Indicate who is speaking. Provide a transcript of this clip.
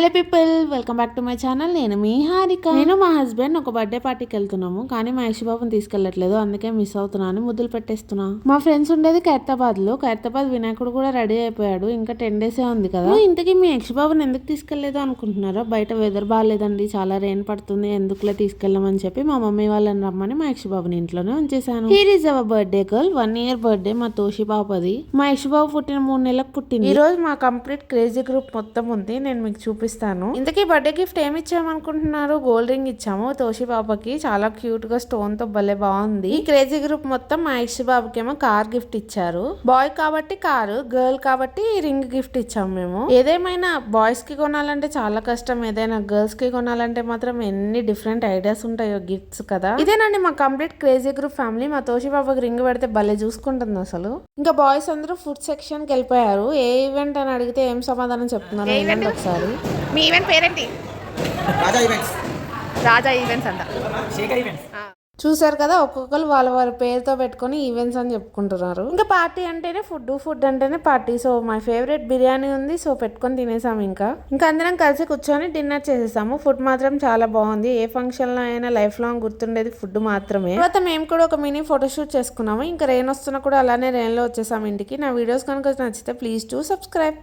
Speaker 1: Hello people, welcome back to my channel. నేను మీ హారిక. నేను మా హస్బెండ్ ఒక బర్త్డే పార్టీకి వెళ్తున్నాము, కానీ మా యశుబాబుని తీసుకెళ్లట్లేదు, అందుకే మిస్ అవుతున్నాను. ముద్దులు పెట్టేస్తున్నా. మా ఫ్రెండ్స్ ఉండేది ఖైరతాబాద్ లో. ఖైరతాబాద్ వినాయకుడు కూడా రెడీ అయిపోయాడు, ఇంకా 10 days ఉంది కదా. ఇంతకీ మీ యశుబాబుని ఎందుకు తీసుకెళ్లేదు అనుకుంటున్నారా? బయట వెదర్ బాగాలేదండి, చాలా రెయిన్ పడుతుంది, ఎందుకులే తీసుకెళ్ళమని చెప్పి మా మమ్మీ వాళ్ళని రమ్మని మా యశుబాబుని ఇంట్లోనే ఉంచేసాను. Here is our birthday girl. 1 year birthday మా తోషి పాపది. మా యశుబాబు పుట్టిన 3 నెలలకు పుట్టింది. ఈ రోజు మా కంప్లీట్ క్రేజీ గ్రూప్ మొత్తం ఉంది, నేను మీకు చూపిస్తాను. ఇంతకీ బర్త్డే గిఫ్ట్ ఏమి ఇచ్చామనుకుంటున్నారు? గోల్డ్ రింగ్ ఇచ్చాము తోషి పాపకి, చాలా క్యూట్ గా స్టోన్ తో భలే బాగుంది. ఈ క్రేజీ గ్రూప్ మొత్తం మా యశు బాబుకి ఏమో కార్ గిఫ్ట్ ఇచ్చారు. బాయ్ కాబట్టి కారు, గర్ల్ కాబట్టి రింగ్ గిఫ్ట్ ఇచ్చాము మేము. ఏదేమైనా బాయ్స్ కి కొనాలంటే చాలా కష్టం, ఏదైనా గర్ల్స్ కి కొనాలంటే మాత్రం ఎన్ని డిఫరెంట్ ఐడియాస్ ఉంటాయో గిఫ్ట్స్ కదా. ఇదేనండి మా కంప్లీట్ క్రేజీ గ్రూప్ ఫ్యామిలీ. మా తోషి పాపకి రింగ్ పెడితే భలే చూసుకుంటుంది అసలు. ఇంకా బాయ్స్ అందరూ ఫుడ్ సెక్షన్ కి వెళ్ళిపోయారు. ఏ ఈవెంట్ అని అడిగితే ఏం సమాధానం చెప్తున్నారు ఒకసారి.
Speaker 2: మీ ఈవెంట్ పేరేంటి?
Speaker 3: రాజా ఈవెంట్స్.
Speaker 2: రాజా ఈవెంట్స్ అంట.
Speaker 3: శేఖర్ ఈవెంట్స్.
Speaker 1: చూసారు కదా, ఒక్కొక్కరు వాళ్ళ పేరుతో పెట్టుకొని ఈవెంట్స్ అని చెప్పుకుంటున్నారు. ఇంకా పార్టీ అంటేనే ఫుడ్ అంటేనే party. So my favourite biryani ఉంది, సో పెట్టుకొని తినేసాము. ఇంకా అందరం కలిసి కూర్చొని డిన్నర్ చేసేసాము. ఫుడ్ మాత్రం చాలా బాగుంది. ఏ ఫంక్షన్ లో అయినా లైఫ్ లాంగ్ గుర్తుండేది ఫుడ్ మాత్రమే. తర్వాత మేము కూడా ఒక మినీ ఫోటోషూట్ చేసుకున్నాము. ఇంకా రెయిన్ వస్తున్నా కూడా అలానే రెయిన్ లో వచ్చేసాము ఇంటికి. నా వీడియోస్ కనుక నచ్చితే ప్లీజ్ టు సబ్స్క్రైబ్.